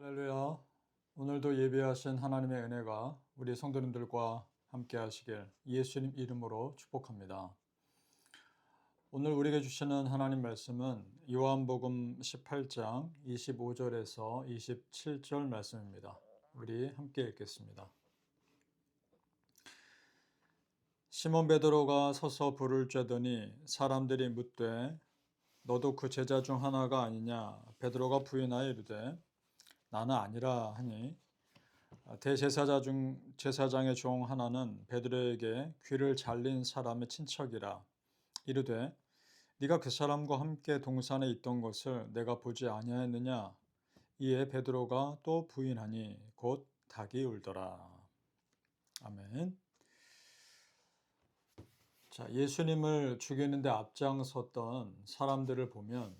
할렐루야. 오늘도 예배하신 하나님의 은혜가 우리 성도님들과 함께 하시길 예수님 이름으로 축복합니다. 오늘 우리에게 주시는 하나님 말씀은 요한복음 18장 25절에서 27절 말씀입니다. 우리 함께 읽겠습니다. 시몬 베드로가 서서 불을 쬐더니 사람들이 묻되 너도 그 제자 중 하나가 아니냐? 베드로가 부인하여 이르되 나는 아니라 하니 제사장의 종 하나는 베드로에게 귀를 잘린 사람의 친척이라 이르되 네가 그 사람과 함께 동산에 있던 것을 내가 보지 아니하였느냐? 이에 베드로가 또 부인하니 곧 닭이 울더라. 아멘. 자, 예수님을 죽이는데 앞장섰던 사람들을 보면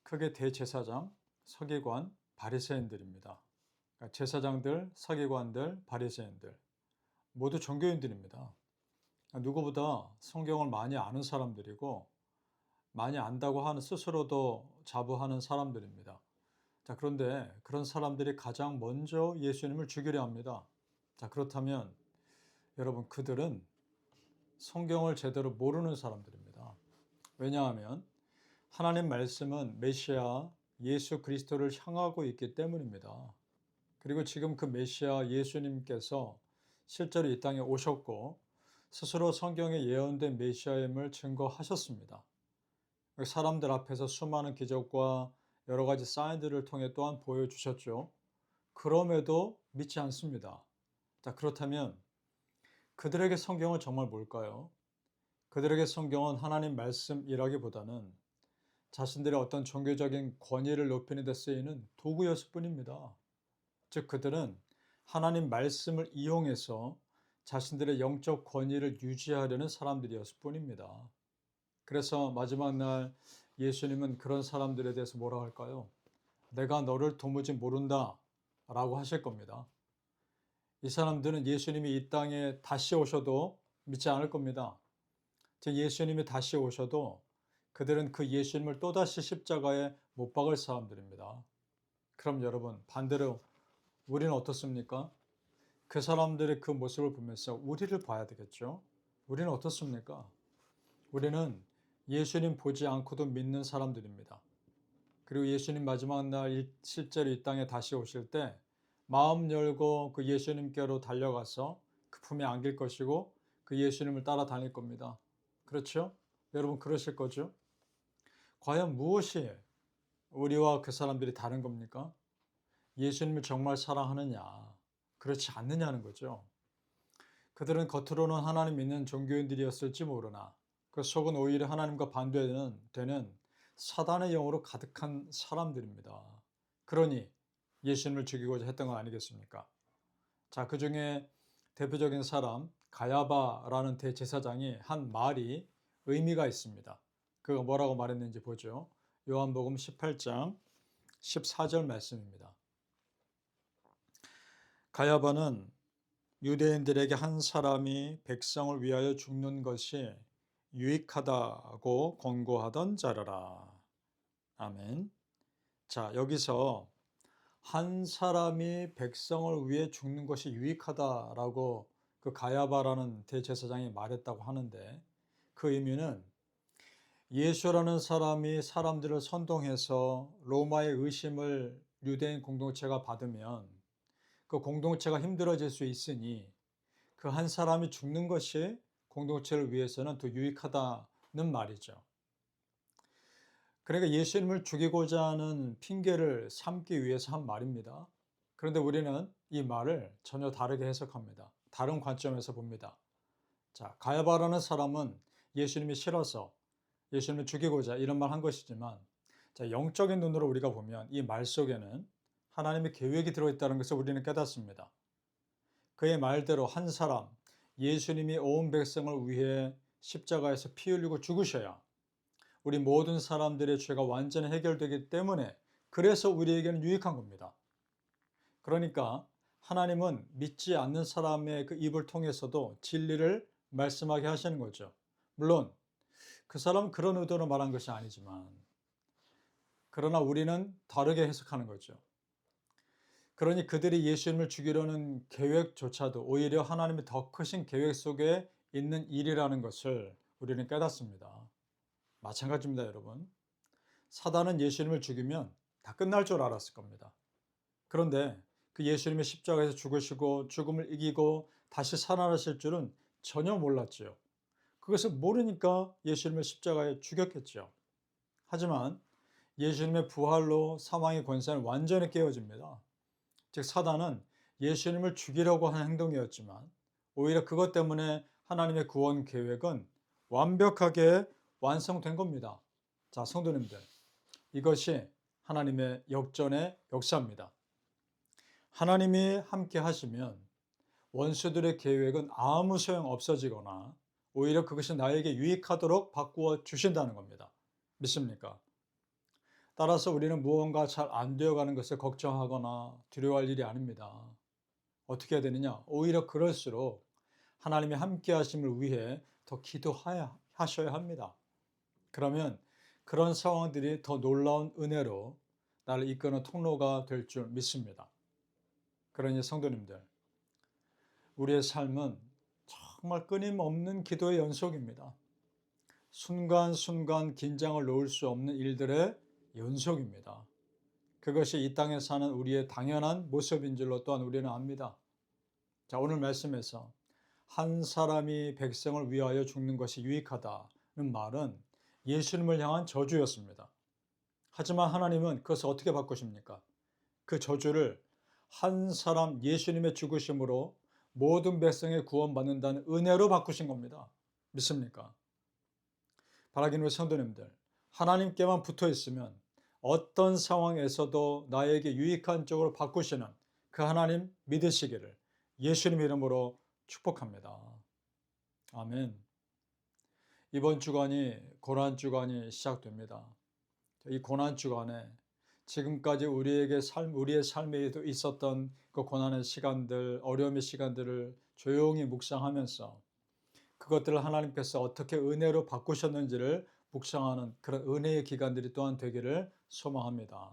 크게 대제사장, 서기관, 바리새인들입니다. 그러니까 제사장들, 서기관들, 바리새인들 모두 종교인들입니다. 누구보다 성경을 많이 아는 사람들이고 많이 안다고 하는 스스로도 자부하는 사람들입니다. 자, 그런데 그런 사람들이 가장 먼저 예수님을 죽이려 합니다. 자, 그렇다면 여러분 그들은 성경을 제대로 모르는 사람들입니다. 왜냐하면 하나님 말씀은 메시아 예수 그리스도를 향하고 있기 때문입니다. 그리고 지금 그 메시아 예수님께서 실제로 이 땅에 오셨고 스스로 성경에 예언된 메시아임을 증거하셨습니다. 사람들 앞에서 수많은 기적과 여러 가지 사인들을 통해 또한 보여주셨죠. 그럼에도 믿지 않습니다. 자, 그렇다면 그들에게 성경은 정말 뭘까요? 그들에게 성경은 하나님 말씀이라기보다는 자신들의 어떤 종교적인 권위를 높이는 데 쓰이는 도구였을 뿐입니다. 즉 그들은 하나님 말씀을 이용해서 자신들의 영적 권위를 유지하려는 사람들이었을 뿐입니다. 그래서 마지막 날 예수님은 그런 사람들에 대해서 뭐라 할까요? 내가 너를 도무지 모른다 라고 하실 겁니다. 이 사람들은 예수님이 이 땅에 다시 오셔도 믿지 않을 겁니다. 즉 예수님이 다시 오셔도 그들은 그 예수님을 또다시 십자가에 못 박을 사람들입니다. 그럼 여러분 반대로 우리는 어떻습니까? 그 사람들의 그 모습을 보면서 우리를 봐야 되겠죠? 우리는 어떻습니까? 우리는 예수님 보지 않고도 믿는 사람들입니다. 그리고 예수님 마지막 날 실제로 이 땅에 다시 오실 때 마음 열고 그 예수님께로 달려가서 그 품에 안길 것이고 그 예수님을 따라다닐 겁니다. 그렇죠? 여러분 그러실 거죠? 과연 무엇이 우리와 그 사람들이 다른 겁니까? 예수님을 정말 사랑하느냐, 그렇지 않느냐는 거죠. 그들은 겉으로는 하나님 믿는 종교인들이었을지 모르나 그 속은 오히려 하나님과 반대되는 사단의 영으로 가득한 사람들입니다. 그러니 예수님을 죽이고자 했던 거 아니겠습니까? 자, 그 중에 대표적인 사람 가야바라는 대제사장이 한 말이 의미가 있습니다. 그가 뭐라고 말했는지 보죠. 요한복음 18장 14절 말씀입니다. 가야바는 유대인들에게 한 사람이 백성을 위하여 죽는 것이 유익하다고 권고하던 자라라. 아멘. 자, 여기서 한 사람이 백성을 위해 죽는 것이 유익하다라고 그 가야바라는 대제사장이 말했다고 하는데 그 의미는 예수라는 사람이 사람들을 선동해서 로마의 의심을 유대인 공동체가 받으면 그 공동체가 힘들어질 수 있으니 그 한 사람이 죽는 것이 공동체를 위해서는 더 유익하다는 말이죠. 그러니까 예수님을 죽이고자 하는 핑계를 삼기 위해서 한 말입니다. 그런데 우리는 이 말을 전혀 다르게 해석합니다. 다른 관점에서 봅니다. 자, 가야바라는 사람은 예수님이 싫어서 예수님을 죽이고자 이런 말 한 것이지만 자, 영적인 눈으로 우리가 보면 이 말 속에는 하나님의 계획이 들어있다는 것을 우리는 깨닫습니다. 그의 말대로 한 사람, 예수님이 온 백성을 위해 십자가에서 피 흘리고 죽으셔야 우리 모든 사람들의 죄가 완전히 해결되기 때문에 그래서 우리에게는 유익한 겁니다. 그러니까 하나님은 믿지 않는 사람의 그 입을 통해서도 진리를 말씀하게 하시는 거죠. 물론 그 사람은 그런 의도로 말한 것이 아니지만 그러나 우리는 다르게 해석하는 거죠. 그러니 그들이 예수님을 죽이려는 계획조차도 오히려 하나님의 더 크신 계획 속에 있는 일이라는 것을 우리는 깨닫습니다. 마찬가지입니다, 여러분. 사단은 예수님을 죽이면 다 끝날 줄 알았을 겁니다. 그런데 그 예수님의 십자가에서 죽으시고 죽음을 이기고 다시 살아나실 줄은 전혀 몰랐지요. 그것을 모르니까 예수님을 십자가에 죽였겠죠. 하지만 예수님의 부활로 사망의 권세는 완전히 깨어집니다. 즉 사단은 예수님을 죽이려고 한 행동이었지만 오히려 그것 때문에 하나님의 구원 계획은 완벽하게 완성된 겁니다. 자, 성도님들, 이것이 하나님의 역전의 역사입니다. 하나님이 함께 하시면 원수들의 계획은 아무 소용 없어지거나 오히려 그것이 나에게 유익하도록 바꾸어 주신다는 겁니다. 믿습니까? 따라서 우리는 무언가 잘 안 되어가는 것을 걱정하거나 두려워할 일이 아닙니다. 어떻게 해야 되느냐? 오히려 그럴수록 하나님이 함께 하심을 위해 더 기도하셔야 합니다. 그러면 그런 상황들이 더 놀라운 은혜로 나를 이끄는 통로가 될 줄 믿습니다. 그러니 성도님들, 우리의 삶은 정말 끊임없는 기도의 연속입니다. 순간순간 긴장을 놓을 수 없는 일들의 연속입니다. 그것이 이 땅에 사는 우리의 당연한 모습인 줄로 또한 우리는 압니다. 자, 오늘 말씀에서 한 사람이 백성을 위하여 죽는 것이 유익하다는 말은 예수님을 향한 저주였습니다. 하지만 하나님은 그것을 어떻게 바꾸십니까? 그 저주를 한 사람 예수님의 죽으심으로 모든 백성의 구원받는다는 은혜로 바꾸신 겁니다. 믿습니까? 바라기는 우리 성도님들, 하나님께만 붙어 있으면 어떤 상황에서도 나에게 유익한 쪽으로 바꾸시는 그 하나님 믿으시기를 예수님 이름으로 축복합니다. 아멘. 이번 주간이 고난 주간이 시작됩니다. 이 고난 주간에 지금까지 우리의 삶에도 있었던 그 고난의 시간들, 어려움의 시간들을 조용히 묵상하면서 그것들을 하나님께서 어떻게 은혜로 바꾸셨는지를 묵상하는 그런 은혜의 기간들이 또한 되기를 소망합니다.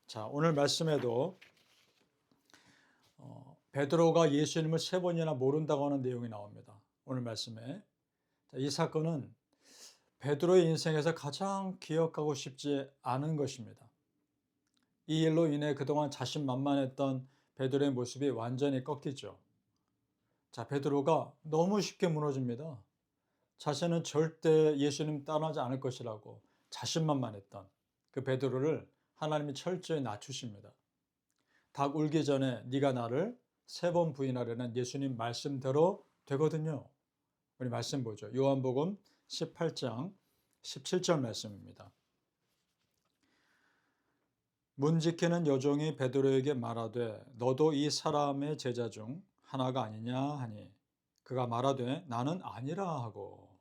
자, 오늘 말씀에도 베드로가 예수님을 3번이나 모른다고 하는 내용이 나옵니다. 오늘 말씀에. 자, 이 사건은 베드로의 인생에서 가장 기억하고 싶지 않은 것입니다. 이 일로 인해 그동안 자신만만했던 베드로의 모습이 완전히 꺾이죠. 자, 베드로가 너무 쉽게 무너집니다. 자신은 절대 예수님 따라하지 않을 것이라고 자신만만했던 그 베드로를 하나님이 철저히 낮추십니다. 닭 울기 전에 네가 나를 3번 부인하려는 예수님 말씀대로 되거든요. 우리 말씀 보죠. 요한복음 18장 17절 말씀입니다. 문 지키는 여종이 베드로에게 말하되 너도 이 사람의 제자 중 하나가 아니냐 하니 그가 말하되 나는 아니라 하고.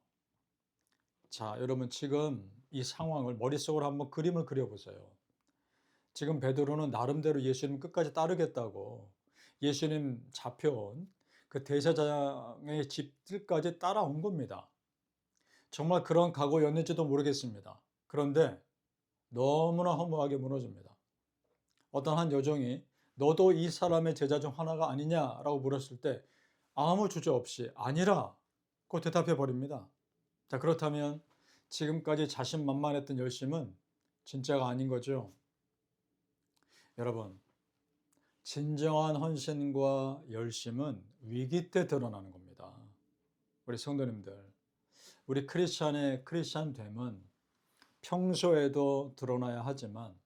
자, 여러분 지금 이 상황을 머릿속으로 한번 그림을 그려보세요. 지금 베드로는 나름대로 예수님 끝까지 따르겠다고 예수님 잡혀온 그 대제사장의 집들까지 따라온 겁니다. 정말 그런 각오였는지도 모르겠습니다. 그런데 너무나 허무하게 무너집니다. 어떤 한 여종이 너도 이 사람의 제자 중 하나가 아니냐라고 물었을 때 아무 주저 없이 아니라고 대답해 버립니다. 자, 그렇다면 지금까지 자신만만했던 열심은 진짜가 아닌 거죠. 여러분, 진정한 헌신과 열심은 위기 때 드러나는 겁니다. 우리 성도님들, 우리 크리스찬의 크리스찬됨은 평소에도 드러나야 하지만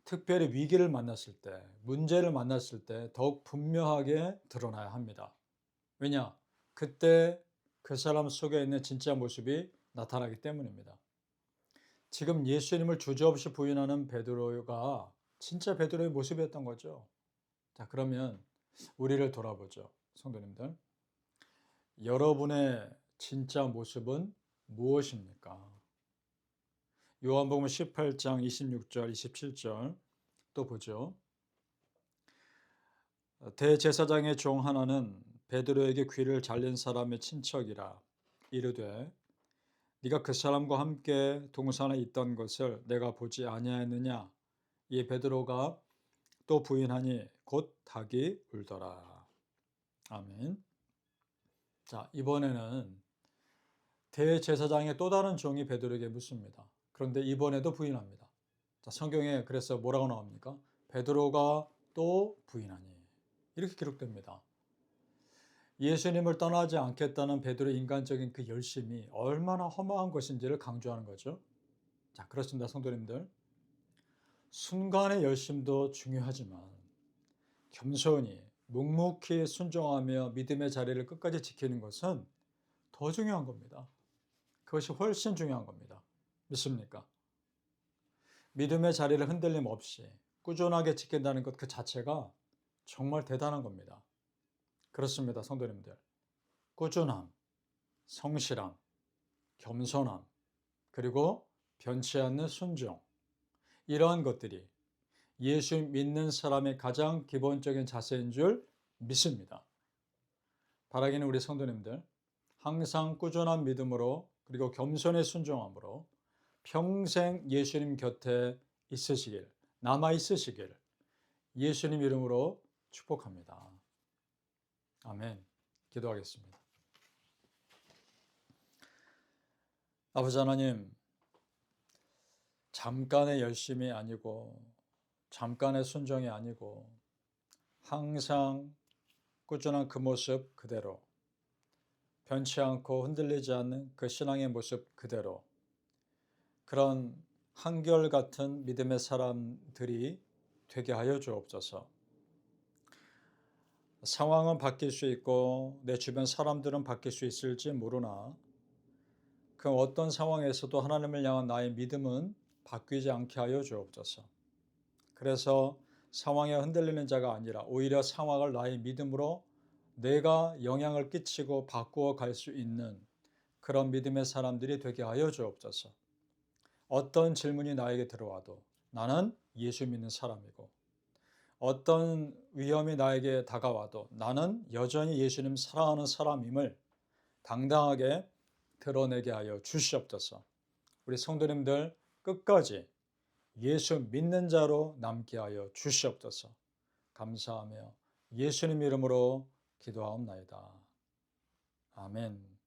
특별히 위기를 만났을 때, 문제를 만났을 때 더욱 분명하게 드러나야 합니다. 왜냐? 그때 그 사람 속에 있는 진짜 모습이 나타나기 때문입니다. 지금 예수님을 주저없이 부인하는 베드로가 진짜 베드로의 모습이었던 거죠. 자, 그러면 우리를 돌아보죠. 성도님들. 여러분의 진짜 모습은 무엇입니까? 요한복음 18장 26절, 27절 또 보죠. 대제사장의 종 하나는 베드로에게 귀를 잘린 사람의 친척이라 이르되 네가 그 사람과 함께 동산에 있던 것을 내가 보지 아니하였느냐. 이 베드로가 또 부인하니 곧 닭이 울더라. 아멘. 자, 이번에는 대제사장의 또 다른 종이 베드로에게 묻습니다. 그런데 이번에도 부인합니다. 자, 성경에 그래서 뭐라고 나옵니까? 베드로가 또 부인하니. 이렇게 기록됩니다. 예수님을 떠나지 않겠다는 베드로의 인간적인 그 열심이 얼마나 허망한 것인지를 강조하는 거죠. 자, 그렇습니다, 성도님들. 순간의 열심도 중요하지만 겸손히 묵묵히 순종하며 믿음의 자리를 끝까지 지키는 것은 더 중요한 겁니다. 그것이 훨씬 중요한 겁니다. 믿습니까? 믿음의 자리를 흔들림 없이 꾸준하게 지킨다는 것 그 자체가 정말 대단한 겁니다. 그렇습니다, 성도님들. 꾸준함, 성실함, 겸손함, 그리고 변치 않는 순종. 이러한 것들이 예수 믿는 사람의 가장 기본적인 자세인 줄 믿습니다. 바라기는 우리 성도님들 항상 꾸준한 믿음으로 그리고 겸손의 순종함으로 평생 예수님 곁에 있으시길, 남아 있으시길 예수님 이름으로 축복합니다. 아멘. 기도하겠습니다. 아버지 하나님, 잠깐의 열심이 아니고 잠깐의 순종이 아니고 항상 꾸준한 그 모습 그대로, 변치 않고 흔들리지 않는 그 신앙의 모습 그대로, 그런 한결같은 믿음의 사람들이 되게 하여 주옵소서. 상황은 바뀔 수 있고 내 주변 사람들은 바뀔 수 있을지 모르나 그 어떤 상황에서도 하나님을 향한 나의 믿음은 바뀌지 않게 하여 주옵소서. 그래서 상황에 흔들리는 자가 아니라 오히려 상황을 나의 믿음으로 내가 영향을 끼치고 바꾸어 갈 수 있는 그런 믿음의 사람들이 되게 하여 주옵소서. 어떤 질문이 나에게 들어와도 나는 예수 믿는 사람이고 어떤 위험이 나에게 다가와도 나는 여전히 예수님 사랑하는 사람임을 당당하게 드러내게 하여 주시옵소서. 우리 성도님들 끝까지 예수 믿는 자로 남게 하여 주시옵소서. 감사하며 예수님 이름으로 기도하옵나이다. 아멘.